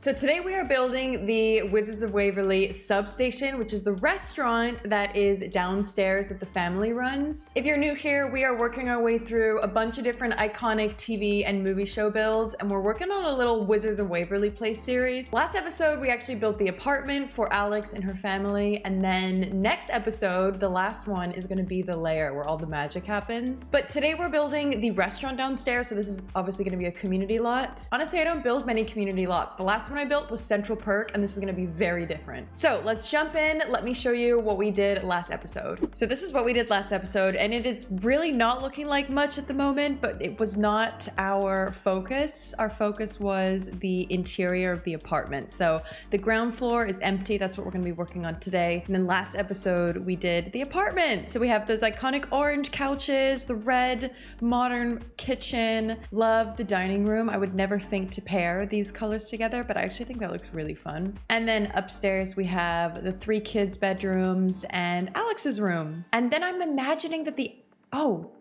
So today we are building the Wizards of Waverly Sub Station, which is the restaurant that is downstairs that the family runs. If you're new here, we are working our way through a bunch of different iconic TV and movie show builds, and we're working on a little Wizards of Waverly Place series. Last episode, we actually built the apartment for Alex and her family, and then next episode, the last one, is gonna be the lair where all the magic happens. But today we're building the restaurant downstairs, so this is obviously gonna be a community lot. Honestly, I don't build many community lots. The last one I built was Central Perk, and this is gonna be very different. So let's jump in. Let me show you what we did last episode. So this is what we did last episode, and it is really not looking like much at the moment, but it was not our focus. Our focus was the interior of the apartment. So the ground floor is empty. That's what we're gonna be working on today. And then last episode, we did the apartment. So we have those iconic orange couches, the red modern kitchen. Love the dining room. I would never think to pair these colors together, but I actually think that looks really fun. And then upstairs we have the 3 kids' bedrooms and Alex's room. And then I'm imagining that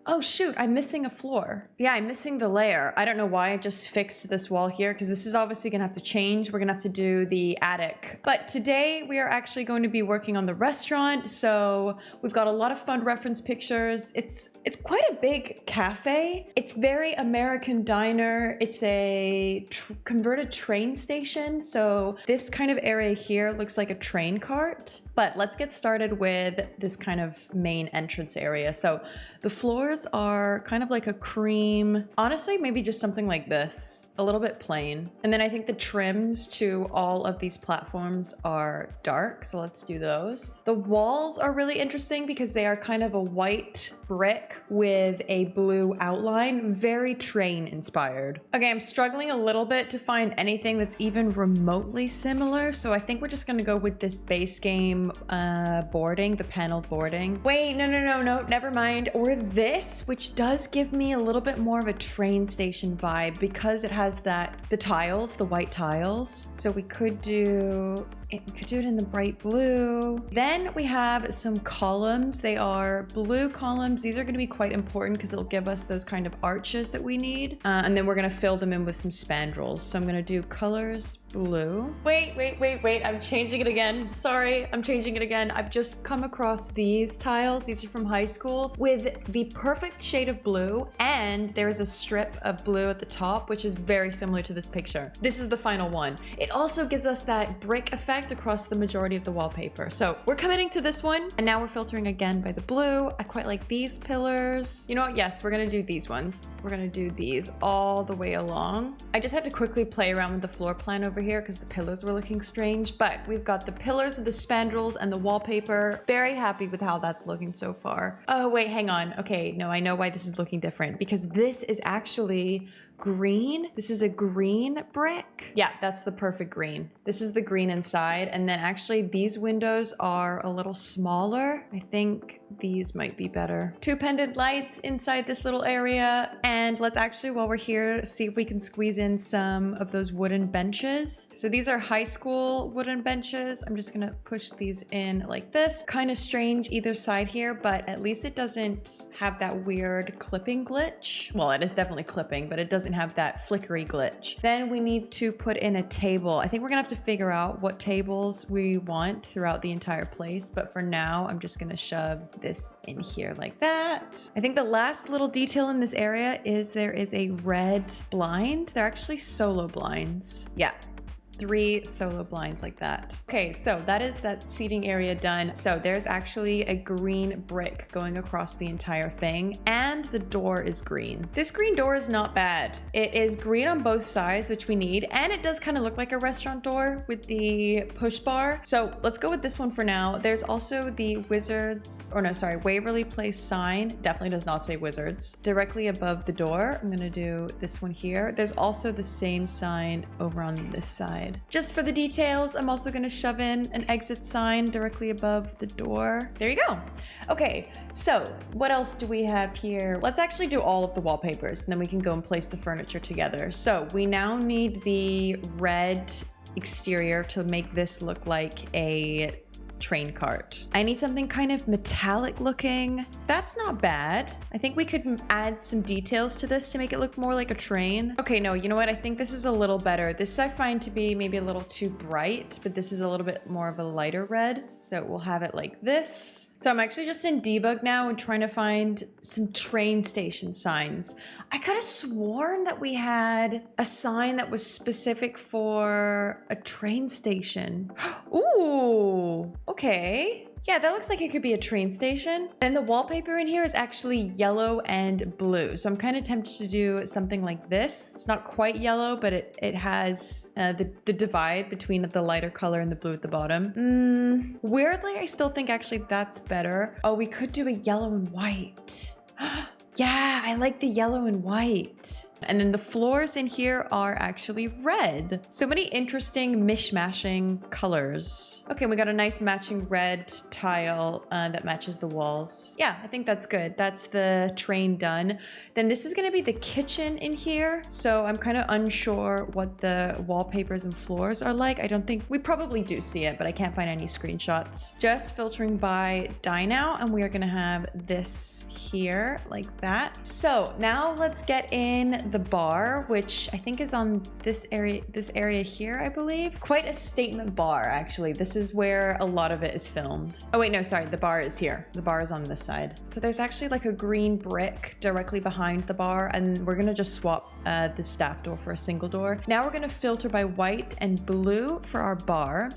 oh shoot, I'm missing a floor. Yeah, I'm missing the layer. I don't know why I just fixed this wall here, because this is obviously gonna have to change. We're gonna have to do the attic. But today we are actually going to be working on the restaurant. So we've got a lot of fun reference pictures. It's quite a big cafe. It's very American diner. It's a converted train station. So this kind of area here looks like a train cart. But let's get started with this kind of main entrance area. So the floors are kind of like a cream, honestly, maybe just something like this, a little bit plain. And then I think the trims to all of these platforms are dark, so let's do those. The walls are really interesting because they are kind of a white brick with a blue outline, very train inspired. Okay, I'm struggling a little bit to find anything that's even remotely similar, so I think we're just gonna go with this base game boarding, the paneled boarding. Wait, no, never mind. Or this, which does give me a little bit more of a train station vibe because it has the tiles, the white tiles. So we could do it in the bright blue. Then we have some columns. They are blue columns. These are going to be quite important because it'll give us those kind of arches that we need. And then we're going to fill them in with some spandrels. So I'm going to do colors blue. Wait. I'm changing it again. Sorry, I'm changing it again. I've just come across these tiles. These are from high school with the perfect shade of blue. And there is a strip of blue at the top, which is very similar to this picture. This is the final one. It also gives us that brick effect across the majority of the wallpaper. So we're committing to this one, and now we're filtering again by the blue. I quite like these pillars. You know what? Yes, we're gonna do these ones. We're gonna do these all the way along. I just had to quickly play around with the floor plan over here because the pillars were looking strange, but we've got the pillars of the spandrels and the wallpaper. Very happy with how that's looking so far. Oh wait, hang on. Okay, no, I know why this is looking different, because this is actually green. This is a green brick. Yeah, that's the perfect green. This is the green inside. And then actually these windows are a little smaller. I think these might be better. 2 pendant lights inside this little area. And let's actually, while we're here, see if we can squeeze in some of those wooden benches. So these are high school wooden benches. I'm just gonna push these in like this. Kind of strange either side here, but at least it doesn't have that weird clipping glitch. Well, it is definitely clipping, but it doesn't have that flickery glitch. Then we need to put in a table. I think we're gonna have to figure out what tables we want throughout the entire place, but for now, I'm just gonna shove this in here like that. I think the last little detail in this area is there is a red blind. They're actually solo blinds. Yeah. 3 solo blinds like that. Okay, so that is that seating area done. So there's actually a green brick going across the entire thing, and the door is green. This green door is not bad. It is green on both sides, which we need, and it does kind of look like a restaurant door with the push bar. So let's go with this one for now. There's also the Waverly Place sign. Definitely does not say Wizards. Directly above the door, I'm gonna do this one here. There's also the same sign over on this side. Just for the details, I'm also gonna shove in an exit sign directly above the door. There you go. Okay, so what else do we have here? Let's actually do all of the wallpapers, and then we can go and place the furniture together. So we now need the red exterior to make this look like a train cart. I need something kind of metallic looking. That's not bad. I think we could add some details to this to make it look more like a train. Okay, no, you know what? I think this is a little better. This I find to be maybe a little too bright, but this is a little bit more of a lighter red. So we'll have it like this. So I'm actually just in debug now and trying to find some train station signs. I could have sworn that we had a sign that was specific for a train station. Ooh, okay. Yeah, that looks like it could be a train station. And the wallpaper in here is actually yellow and blue. So I'm kind of tempted to do something like this. It's not quite yellow, but it has the divide between the lighter color and the blue at the bottom. Weirdly, I still think actually that's better. Oh, we could do a yellow and white. Yeah, I like the yellow and white. And then the floors in here are actually red. So many interesting mishmashing colors. Okay, we got a nice matching red tile that matches the walls. Yeah, I think that's good. That's the train done. Then this is gonna be the kitchen in here. So I'm kind of unsure what the wallpapers and floors are like. I don't think, we probably do see it, but I can't find any screenshots. Just filtering by die now, and we are gonna have this here like that. So now let's get in the bar, which I think is on this area here, I believe. Quite a statement bar, actually. This is where a lot of it is filmed. Oh wait, no, sorry, the bar is here. The bar is on this side. So there's actually like a green brick directly behind the bar, and we're gonna just swap the staff door for a single door. Now we're gonna filter by white and blue for our bar.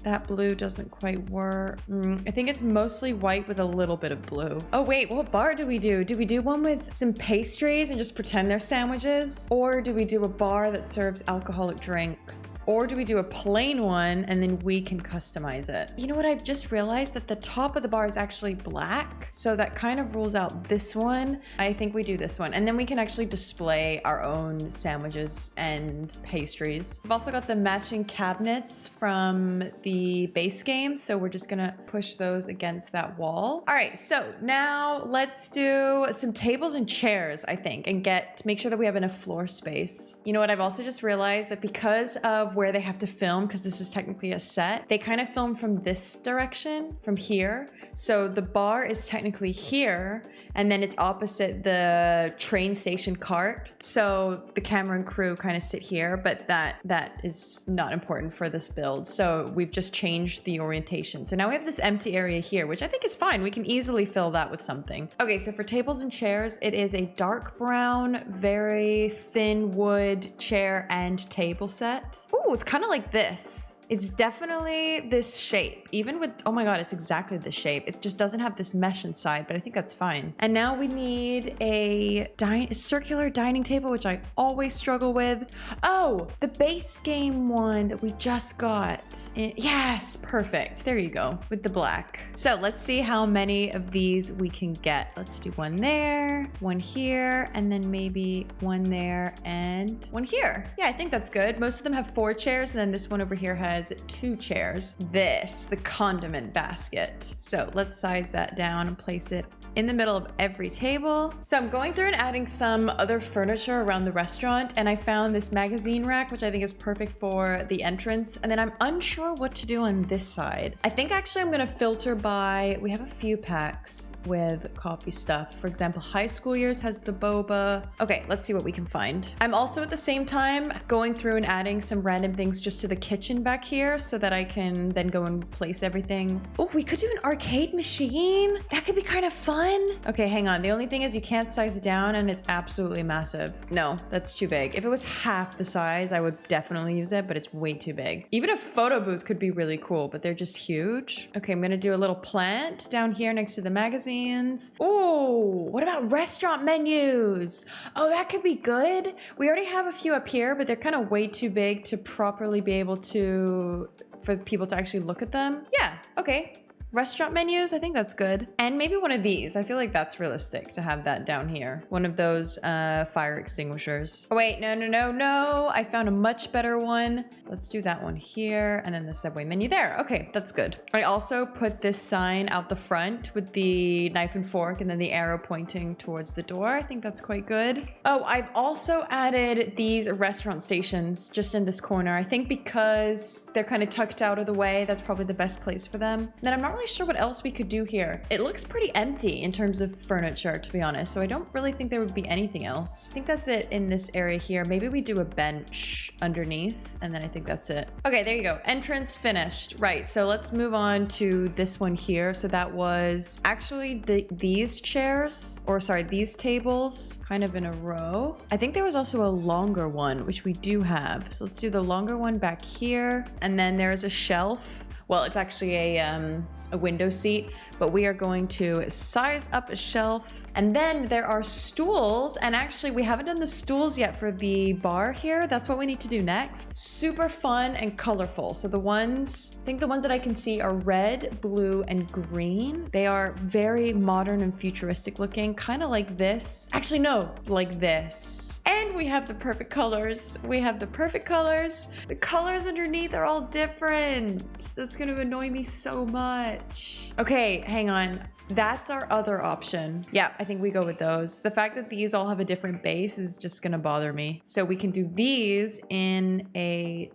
That blue doesn't quite work. I think it's mostly white with a little bit of blue. Oh wait, what bar do we do? Do we do one with some pastries and just pretend they're sandwiches? Or do we do a bar that serves alcoholic drinks? Or do we do a plain one and then we can customize it? You know what, I've just realized that the top of the bar is actually black. So that kind of rules out this one. I think we do this one. And then we can actually display our own sandwiches and pastries. I've also got the matching cabinets from the base game, so we're just gonna push those against that wall. All right, so now let's do some tables and chairs, I think, and make sure that we have enough floor space. You know what, I've also just realized that because of where they have to film, because this is technically a set, they kind of film from this direction, from here. So the bar is technically here, and then it's opposite the train station cart. So the camera and crew kind of sit here, but that is not important for this build. So we've just changed the orientation. So now we have this empty area here, which I think is fine. We can easily fill that with something. Okay, so for tables and chairs, it is a dark brown, very thin wood chair and table set. Ooh, it's kind of like this. It's definitely this shape, even with, oh my God, it's exactly this shape. It just doesn't have this mesh inside, but I think that's fine. And now we need a circular dining table, which I always struggle with. Oh, the base game one that we just got. Yes, perfect. There you go, with the black. So let's see how many of these we can get. Let's do one there, one here, and then maybe one there and one here. Yeah, I think that's good. Most of them have 4 chairs, and then this one over here has 2 chairs. The condiment basket. So let's size that down and place it in the middle of every table. So I'm going through and adding some other furniture around the restaurant, and I found this magazine rack, which I think is perfect for the entrance. And then I'm unsure what to do on this side. I think actually I'm gonna filter by, we have a few packs with coffee stuff. For example, high school years has the boba. Okay, let's see what we can find. I'm also at the same time going through and adding some random things just to the kitchen back here so that I can then go and place everything. Oh, we could do an arcade machine. That could be kind of fun. Okay, hang on. The only thing is you can't size it down and it's absolutely massive. No, that's too big. If it was half the size, I would definitely use it, but it's way too big. Even a photo booth could be really cool, but they're just huge. Okay, I'm gonna do a little plant down here next to the magazines. Oh, what about restaurant menus? Oh, that could be good. We already have a few up here, but they're kind of way too big to properly be able to, for people to actually look at them. Yeah, okay. restaurant menus. I think that's good. And maybe one of these. I feel like that's realistic to have that down here. One of those fire extinguishers. Oh wait, no. I found a much better one. Let's do that one here. And then the Subway menu there. Okay, that's good. I also put this sign out the front with the knife and fork and then the arrow pointing towards the door. I think that's quite good. Oh, I've also added these restaurant stations just in this corner. I think because they're kind of tucked out of the way, that's probably the best place for them. Then I'm not really sure what else we could do here. It looks pretty empty in terms of furniture, to be honest. So I don't really think there would be anything else. I think that's it in this area here. Maybe we do a bench underneath and then I think that's it. Okay, there you go. Entrance finished. Right, so let's move on to this one here. So that was actually these chairs, or sorry, these tables kind of in a row. I think there was also a longer one, which we do have. So let's do the longer one back here. And then there's a shelf. Well, it's actually a window seat, but we are going to size up a shelf. And then there are stools, and actually we haven't done the stools yet for the bar here. That's what we need to do next. Super fun and colorful. So the ones, I think the ones that I can see are red, blue, and green. They are very modern and futuristic looking, kind of like this. Actually, no, like this. And we have the perfect colors. We have the perfect colors. The colors underneath are all different. That's gonna annoy me so much. Okay, hang on. That's our other option. Yeah, I think we go with those. The fact that these all have a different base is just gonna bother me. So we can do these in a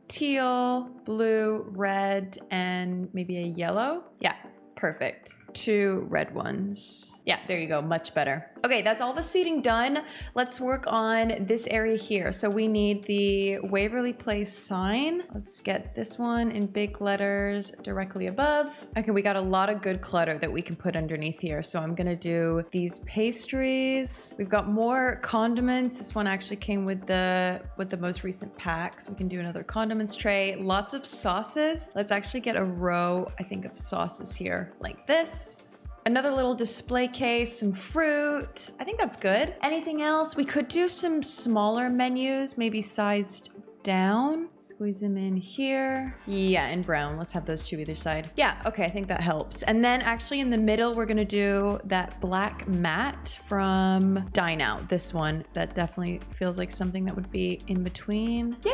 teal, blue, red, and maybe a yellow. Yeah, perfect. 2 red ones. Yeah, there you go, much better. Okay, that's all the seating done. Let's work on this area here. So we need the Waverly Place sign. Let's get this one in big letters directly above. Okay, we got a lot of good clutter that we can put underneath here. So I'm gonna do these pastries. We've got more condiments. This one actually came with the most recent pack. So we can do another condiments tray. Lots of sauces. Let's actually get a row, I think, of sauces here like this. Another little display case, some fruit. I think that's good. Anything else? We could do some smaller menus, maybe sized down. Squeeze them in here. Yeah, and brown. Let's have those two either side. Yeah, okay, I think that helps. And then actually in the middle, we're gonna do that black mat from Dine Out. This one, that definitely feels like something that would be in between. Yay,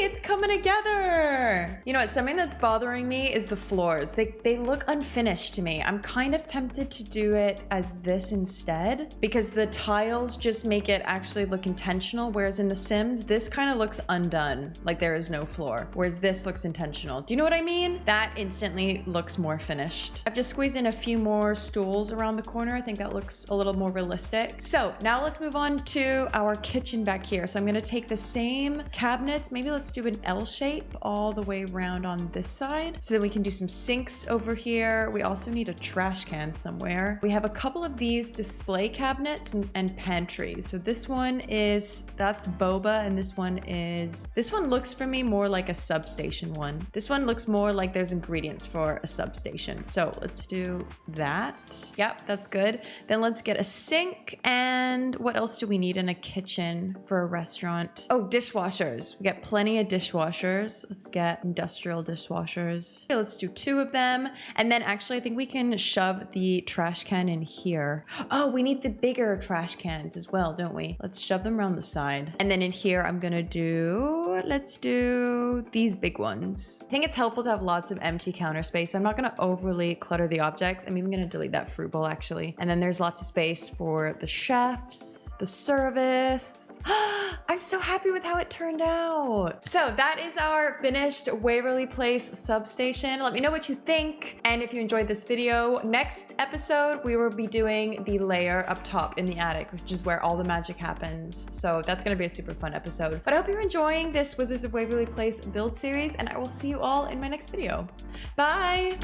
it's coming together. You know what, something that's bothering me is the floors. They look unfinished to me. I'm kind of tempted to do it as this instead because the tiles just make it actually look intentional, whereas in The Sims, this kind of looks undone, like there is no floor, whereas this looks intentional. Do you know what I mean? That instantly looks more finished. I've just squeezed in a few more stools around the corner. I think that looks a little more realistic. So now let's move on to our kitchen back here. So I'm gonna take the same cabinets, maybe let's do an L shape all the way around on this side so that we can do some sinks over here. We also need a trash can somewhere. We have a couple of these display cabinets and pantries. So this one is, that's boba, and this one looks for me more like a substation one. This one looks more like there's ingredients for a substation. So let's do that. Yep, that's good. Then let's get a sink. And what else do we need in a kitchen for a restaurant? Oh, dishwashers. We got plenty of dishwashers. Let's get industrial dishwashers. Okay, let's do 2 of them. And then actually I think we can shove the trash can in here. Oh, we need the bigger trash cans as well, don't we? Let's shove them around the side. And then in here I'm gonna do, let's do these big ones. I think it's helpful to have lots of empty counter space. I'm not gonna overly clutter the objects. I'm even gonna delete that fruit bowl actually. And then there's lots of space for the chefs, the service. I'm so happy with how it turned out. So that is our finished Waverly Place substation. Let me know what you think. And if you enjoyed this video, next episode, we will be doing the layer up top in the attic, which is where all the magic happens. So that's gonna be a super fun episode. But I hope you're enjoying this Wizards of Waverly Place build series, and I will see you all in my next video. Bye!